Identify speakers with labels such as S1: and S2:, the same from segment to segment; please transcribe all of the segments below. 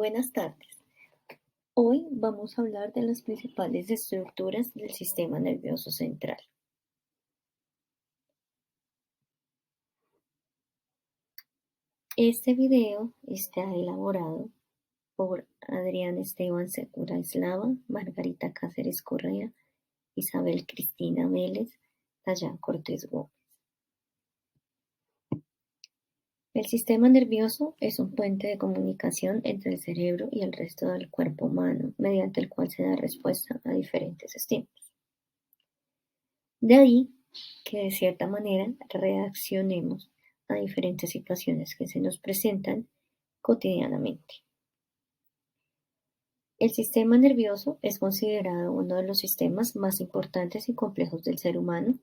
S1: Buenas tardes. Hoy vamos a hablar de las principales estructuras del sistema nervioso central. Este video está elaborado por Adrián Esteban Segura Eslava, Margarita Cáceres Correa, Isabel Cristina Vélez, Dayan Cortés Gómez. El sistema nervioso es un puente de comunicación entre el cerebro y el resto del cuerpo humano, mediante el cual se da respuesta a diferentes estímulos. De ahí que de cierta manera reaccionemos a diferentes situaciones que se nos presentan cotidianamente. El sistema nervioso es considerado uno de los sistemas más importantes y complejos del ser humano,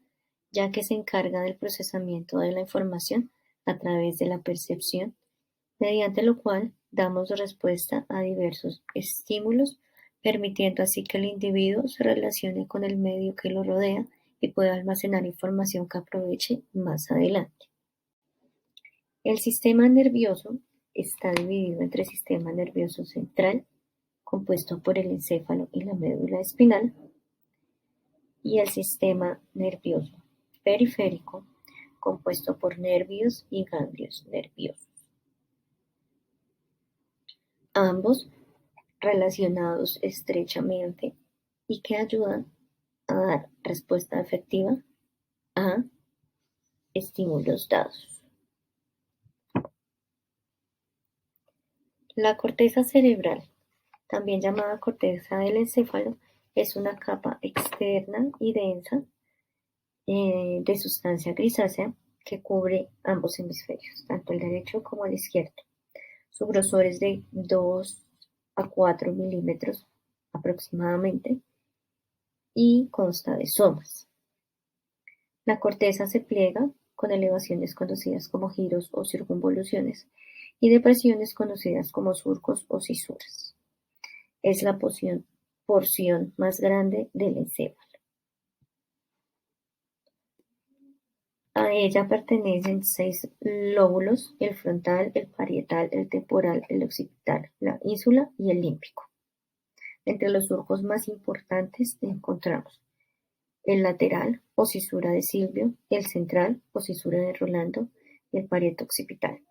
S1: ya que se encarga del procesamiento de la información a través de la percepción, mediante lo cual damos respuesta a diversos estímulos, permitiendo así que el individuo se relacione con el medio que lo rodea y pueda almacenar información que aproveche más adelante. El sistema nervioso está dividido entre sistema nervioso central, compuesto por el encéfalo y la médula espinal, y el sistema nervioso periférico, compuesto por nervios y ganglios nerviosos. Ambos relacionados estrechamente y que ayudan a dar respuesta efectiva a estímulos dados. La corteza cerebral, también llamada corteza del encéfalo, es una capa externa y densa de sustancia grisácea que cubre ambos hemisferios, tanto el derecho como el izquierdo. Su grosor es de 2 a 4 milímetros aproximadamente y consta de somas. La corteza se pliega con elevaciones conocidas como giros o circunvoluciones y depresiones conocidas como surcos o cisuras. Es la porción más grande del encéfalo. A ella pertenecen 6 lóbulos: el frontal, el parietal, el temporal, el occipital, la ínsula y el límbico. Entre los surcos más importantes encontramos el lateral o cisura de Silvio, el central o cisura de Rolando y el parieto occipital.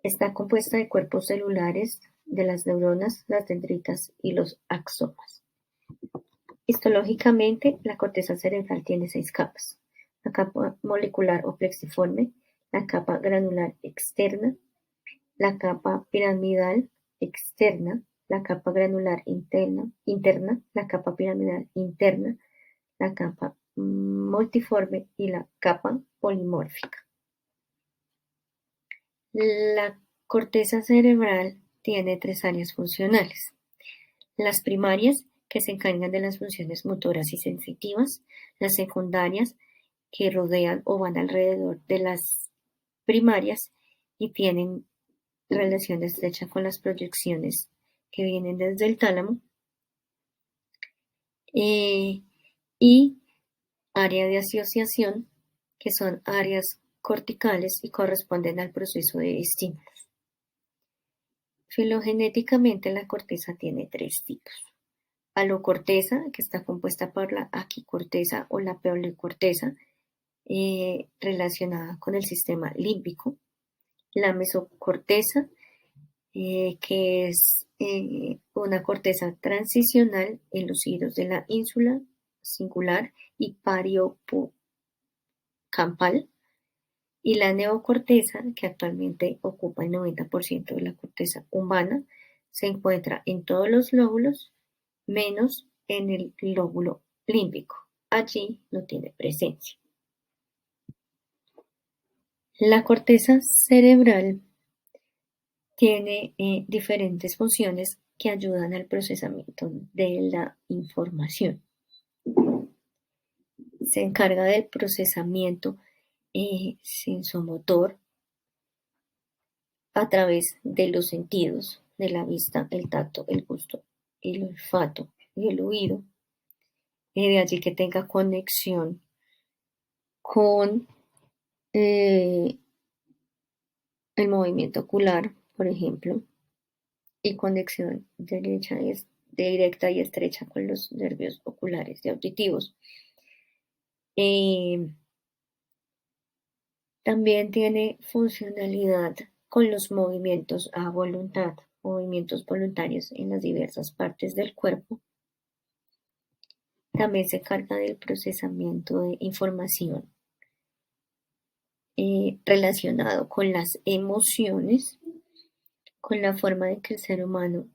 S1: Está compuesta de cuerpos celulares de las neuronas, las dendritas y los axones. Histológicamente, la corteza cerebral tiene 6 capas: la capa molecular o plexiforme, la capa granular externa, la capa piramidal externa, la capa granular interna, la capa piramidal interna, la capa multiforme y la capa polimórfica. La corteza cerebral tiene 3 áreas funcionales: las primarias, que se encargan de las funciones motoras y sensitivas; las secundarias, que rodean o van alrededor de las primarias y tienen relación estrecha con las proyecciones que vienen desde el tálamo; y área de asociación, que son áreas corticales y corresponden al proceso de estímulos. Filogenéticamente, la corteza tiene 3 tipos: alocorteza, que está compuesta por la aquicorteza o la pleocorteza, relacionada con el sistema límbico; la mesocorteza, que es una corteza transicional en los giros de la ínsula singular y pariepocampal; y la neocorteza, que actualmente ocupa el 90% de la corteza humana, se encuentra en todos los lóbulos menos en el lóbulo límbico. Allí no tiene presencia. La corteza cerebral tiene diferentes funciones que ayudan al procesamiento de la información. Se encarga del procesamiento sensomotor a través de los sentidos, de la vista, el tacto, el gusto, el olfato y el oído. De allí que tenga conexión con el movimiento ocular, por ejemplo, y conexión directa y estrecha con los nervios oculares y auditivos. Eh, También tiene funcionalidad con los movimientos a voluntad, movimientos voluntarios en las diversas partes del cuerpo. También se encarga del procesamiento de información relacionado con las emociones, con la forma en que el ser humano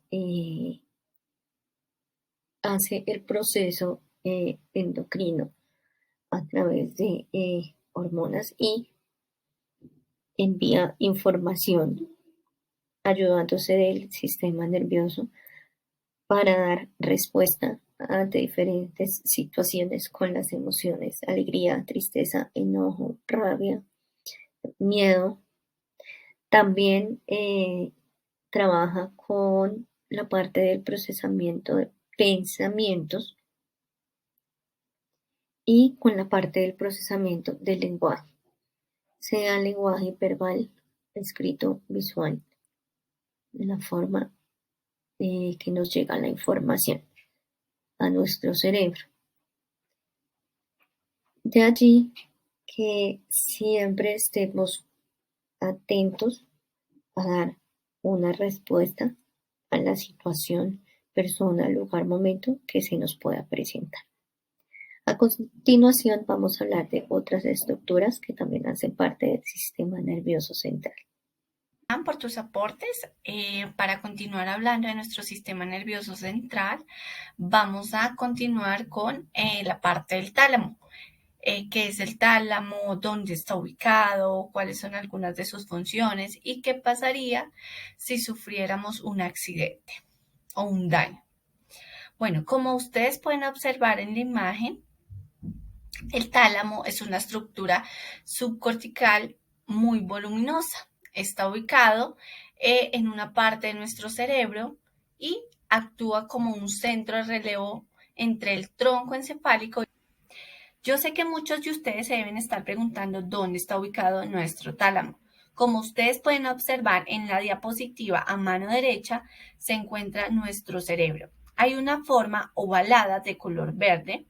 S1: hace el proceso endocrino a través de hormonas y envía información ayudándose del sistema nervioso para dar respuesta ante diferentes situaciones con las emociones, alegría, tristeza, enojo, rabia, miedo. También trabaja con la parte del procesamiento de pensamientos y con la parte del procesamiento del lenguaje, sea lenguaje verbal, escrito, visual, la forma que nos llega la información a nuestro cerebro. De allí que siempre estemos atentos a dar una respuesta a la situación, persona, lugar, momento que se nos pueda presentar. A continuación vamos a hablar de otras estructuras que también hacen parte del sistema nervioso central.
S2: Por tus aportes. Para continuar hablando de nuestro sistema nervioso central, vamos a continuar con la parte del tálamo. ¿Qué es el tálamo? ¿Dónde está ubicado? ¿Cuáles son algunas de sus funciones? ¿Y qué pasaría si sufriéramos un accidente o un daño? Bueno, como ustedes pueden observar en la imagen, el tálamo es una estructura subcortical muy voluminosa. Está ubicado en una parte de nuestro cerebro y actúa como un centro de relevo entre el tronco encefálico. Yo sé que muchos de ustedes se deben estar preguntando dónde está ubicado nuestro tálamo. Como ustedes pueden observar en la diapositiva a mano derecha se encuentra nuestro cerebro. Hay una forma ovalada de color verde.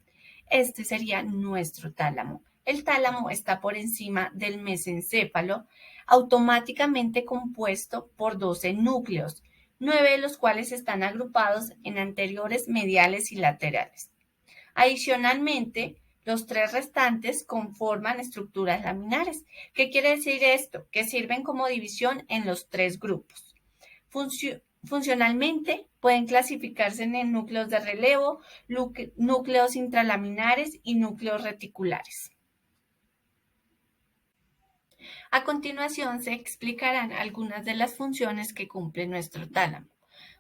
S2: Este sería nuestro tálamo. El tálamo está por encima del mesencéfalo, automáticamente compuesto por 12 núcleos, 9 de los cuales están agrupados en anteriores, mediales y laterales. Adicionalmente, los 3 restantes conforman estructuras laminares. ¿Qué quiere decir esto? Que sirven como división en los 3 grupos. Funcionalmente pueden clasificarse en núcleos de relevo, núcleos intralaminares y núcleos reticulares. A continuación se explicarán algunas de las funciones que cumple nuestro tálamo.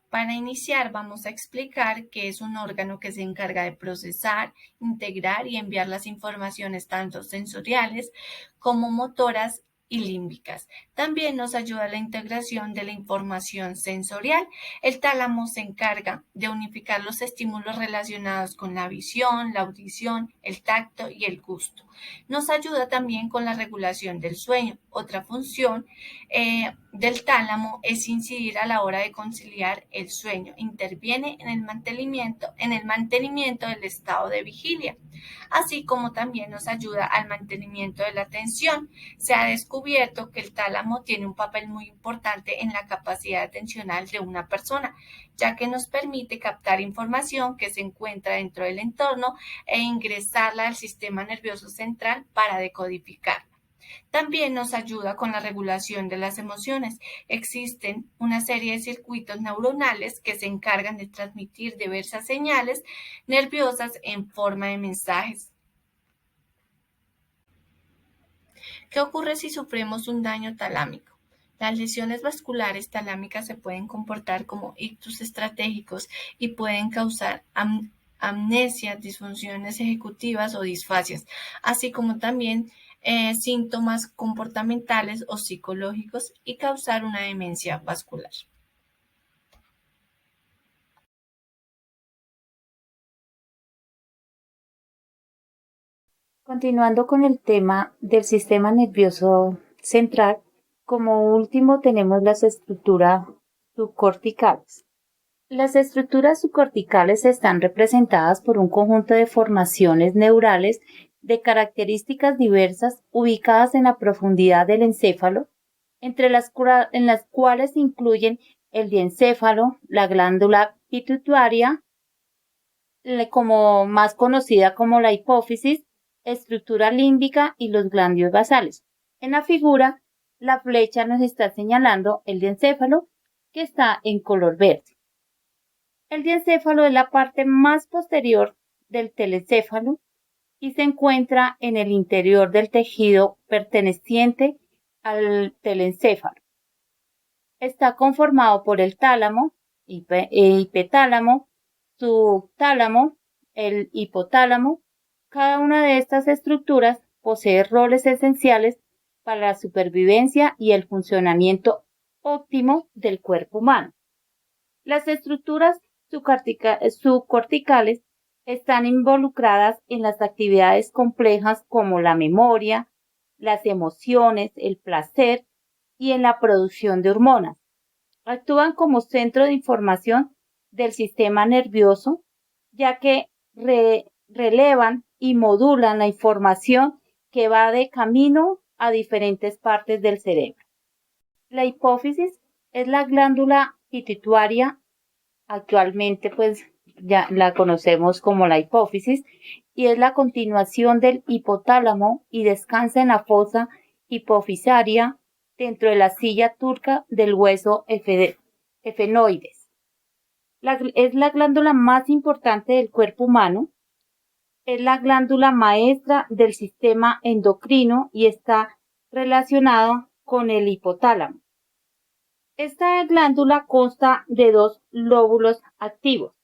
S2: Para iniciar vamos a explicar que es un órgano que se encarga de procesar, integrar y enviar las informaciones tanto sensoriales como motoras y límbicas. También nos ayuda a la integración de la información sensorial. El tálamo se encarga de unificar los estímulos relacionados con la visión, la audición, el tacto y el gusto. Nos ayuda también con la regulación del sueño. Otra función del tálamo es incidir a la hora de conciliar el sueño. Interviene en el mantenimiento del estado de vigilia, así como también nos ayuda al mantenimiento de la atención. Se ha descubierto que el tálamo tiene un papel muy importante en la capacidad atencional de una persona, ya que nos permite captar información que se encuentra dentro del entorno e ingresarla al sistema nervioso central para decodificarla. También nos ayuda con la regulación de las emociones. Existen una serie de circuitos neuronales que se encargan de transmitir diversas señales nerviosas en forma de mensajes. ¿Qué ocurre si sufrimos un daño talámico? Las lesiones vasculares talámicas se pueden comportar como ictus estratégicos y pueden causar amnesia, disfunciones ejecutivas o disfasias, así como también síntomas comportamentales o psicológicos y causar una demencia vascular.
S3: Continuando con el tema del sistema nervioso central, como último tenemos la estructura subcorticales. Las estructuras subcorticales están representadas por un conjunto de formaciones neurales de características diversas ubicadas en la profundidad del encéfalo, en las cuales se incluyen el diencéfalo, la glándula pituitaria, como más conocida como la hipófisis, estructura límbica y los ganglios basales. En la figura, la flecha nos está señalando el diencéfalo, que está en color verde. El diencéfalo es la parte más posterior del telencéfalo y se encuentra en el interior del tejido perteneciente al telencéfalo. Está conformado por el tálamo, hipotálamo, subtálamo, el hipotálamo. Cada una de estas estructuras posee roles esenciales para la supervivencia y el funcionamiento óptimo del cuerpo humano. Las estructuras subcorticales están involucradas en las actividades complejas como la memoria, las emociones, el placer y en la producción de hormonas. Actúan como centro de información del sistema nervioso, ya que relevan y modulan la información que va de camino a diferentes partes del cerebro. La hipófisis es la glándula pituitaria, actualmente pues ya la conocemos como la hipófisis, y es la continuación del hipotálamo y descansa en la fosa hipofisaria dentro de la silla turca del hueso efenoides. Es la glándula más importante del cuerpo humano, es la glándula maestra del sistema endocrino y está relacionada con el hipotálamo. Esta glándula consta de dos lóbulos activos,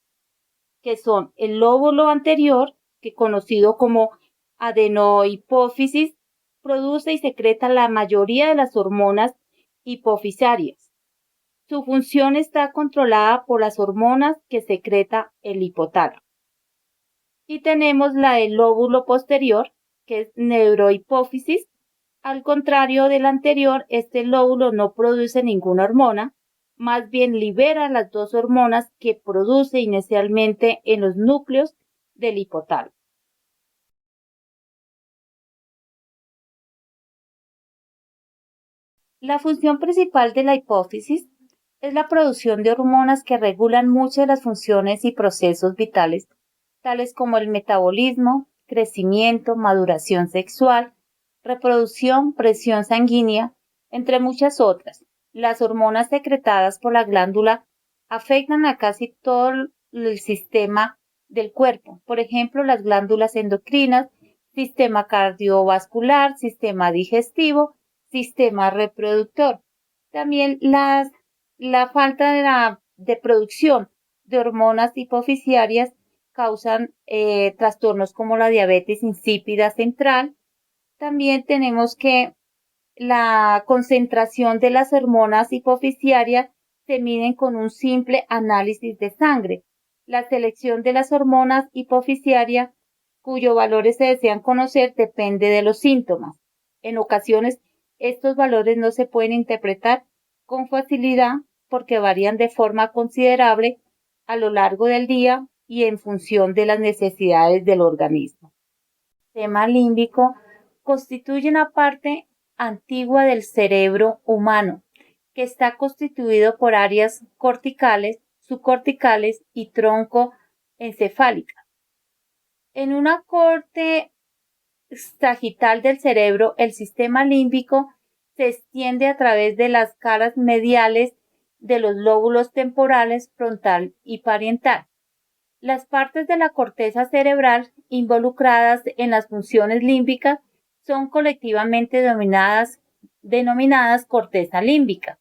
S3: que son el lóbulo anterior, que conocido como adenohipófisis, produce y secreta la mayoría de las hormonas hipofisarias. Su función está controlada por las hormonas que secreta el hipotálamo. Y tenemos la del lóbulo posterior, que es neurohipófisis. Al contrario del anterior, este lóbulo no produce ninguna hormona, más bien libera las dos hormonas que produce inicialmente en los núcleos del hipotálamo. La función principal de la hipófisis es la producción de hormonas que regulan muchas de las funciones y procesos vitales, tales como el metabolismo, crecimiento, maduración sexual, reproducción, presión sanguínea, entre muchas otras. Las hormonas secretadas por la glándula afectan a casi todo el sistema del cuerpo, por ejemplo, las glándulas endocrinas, sistema cardiovascular, sistema digestivo, sistema reproductor. También la falta de producción de hormonas hipofisiarias causan trastornos como la diabetes insípida central. También tenemos que la concentración de las hormonas hipofisiarias se miden con un simple análisis de sangre. La selección de las hormonas hipofisiarias, cuyos valores se desean conocer, depende de los síntomas. En ocasiones, estos valores no se pueden interpretar con facilidad porque varían de forma considerable a lo largo del día y en función de las necesidades del organismo. El sistema límbico constituye una parte antigua del cerebro humano, que está constituido por áreas corticales, subcorticales y tronco encefálica. En una corte sagital del cerebro, el sistema límbico se extiende a través de las caras mediales de los lóbulos temporales, frontal y parietal. Las partes de la corteza cerebral involucradas en las funciones límbicas son colectivamente denominadas corteza límbica.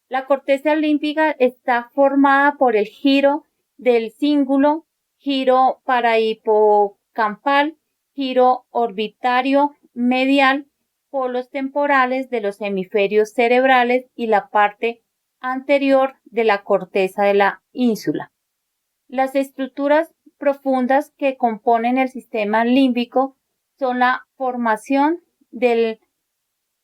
S3: La corteza límbica está formada por el giro del cíngulo, giro parahipocampal, giro orbitario medial, polos temporales de los hemisferios cerebrales y la parte anterior de la corteza de la ínsula. Las estructuras profundas que componen el sistema límbico son la formación del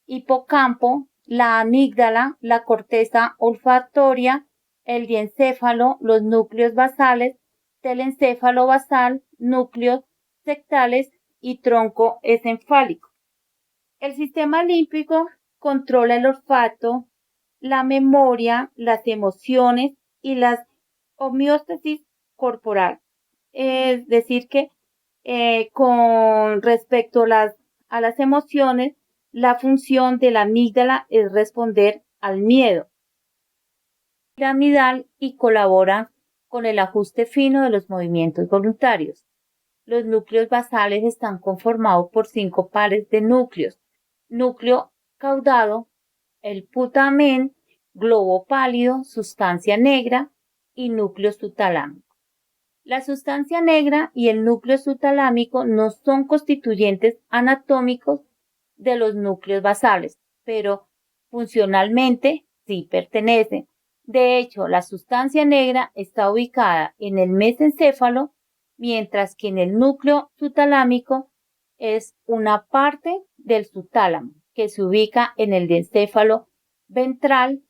S3: hipocampo, la amígdala, la corteza olfatoria el diencéfalo, los núcleos basales, telencéfalo basal, núcleos sectales y tronco encefálico. El sistema límbico controla el olfato, la memoria, las emociones y la homeostasis corporal. Es decir, que con respecto a las emociones, la función de la amígdala es responder al miedo piramidal y colabora con el ajuste fino de los movimientos voluntarios. Los núcleos basales están conformados por 5 pares de núcleos: núcleo caudado, el putamen, globo pálido, sustancia negra y núcleo subtalámico. La sustancia negra y el núcleo subtalámico no son constituyentes anatómicos de los núcleos basales, pero funcionalmente sí pertenecen. De hecho, la sustancia negra está ubicada en el mesencéfalo, mientras que en el núcleo subtalámico es una parte del subtálamo que se ubica en el encéfalo ventral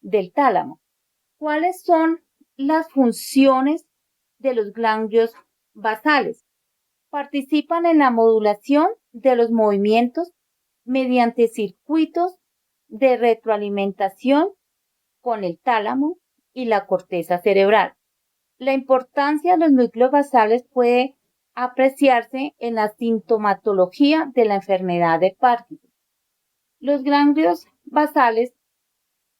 S3: del tálamo. ¿Cuáles son las funciones de los ganglios basales? Participan en la modulación de los movimientos mediante circuitos de retroalimentación con el tálamo y la corteza cerebral. La importancia de los núcleos basales puede apreciarse en la sintomatología de la enfermedad de Parkinson. Los ganglios basales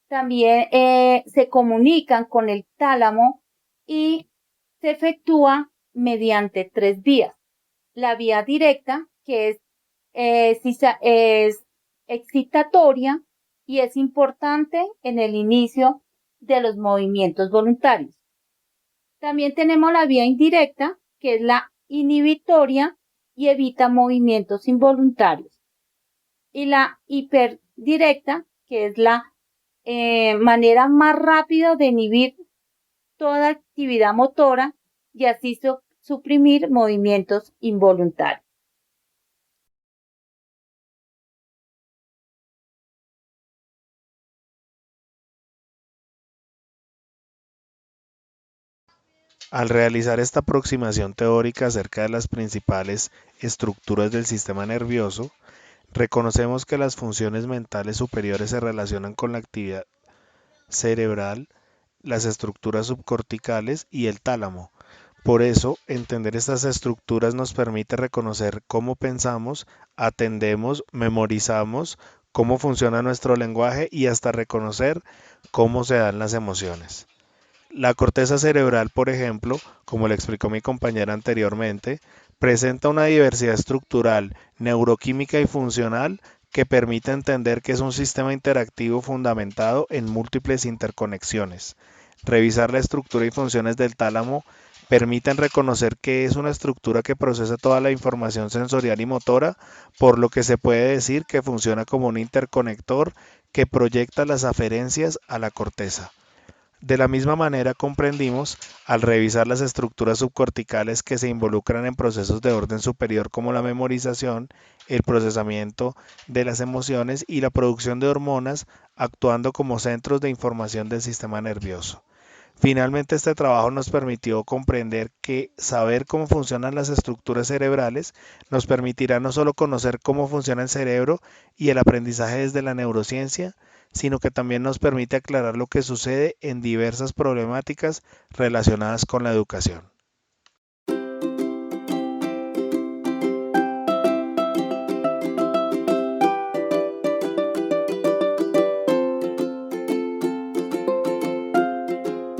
S3: también se comunican con el tálamo y se efectúa mediante 3 vías. La vía directa, que es excitatoria y es importante en el inicio de los movimientos voluntarios. También tenemos la vía indirecta, que es la inhibitoria y evita movimientos involuntarios. Y la hiperdirecta, que es la manera más rápida de inhibir toda actividad motora y así suprimir movimientos involuntarios.
S4: Al realizar esta aproximación teórica acerca de las principales estructuras del sistema nervioso, reconocemos que las funciones mentales superiores se relacionan con la actividad cerebral, las estructuras subcorticales y el tálamo. Por eso, entender estas estructuras nos permite reconocer cómo pensamos, atendemos, memorizamos, cómo funciona nuestro lenguaje y hasta reconocer cómo se dan las emociones. La corteza cerebral, por ejemplo, como le explicó mi compañera anteriormente, presenta una diversidad estructural, neuroquímica y funcional que permite entender que es un sistema interactivo fundamentado en múltiples interconexiones. Revisar la estructura y funciones del tálamo permiten reconocer que es una estructura que procesa toda la información sensorial y motora, por lo que se puede decir que funciona como un interconector que proyecta las aferencias a la corteza. De la misma manera comprendimos, al revisar las estructuras subcorticales que se involucran en procesos de orden superior como la memorización, el procesamiento de las emociones y la producción de hormonas, actuando como centros de información del sistema nervioso. Finalmente, este trabajo nos permitió comprender que saber cómo funcionan las estructuras cerebrales nos permitirá no solo conocer cómo funciona el cerebro y el aprendizaje desde la neurociencia, sino que también nos permite aclarar lo que sucede en diversas problemáticas relacionadas con la educación.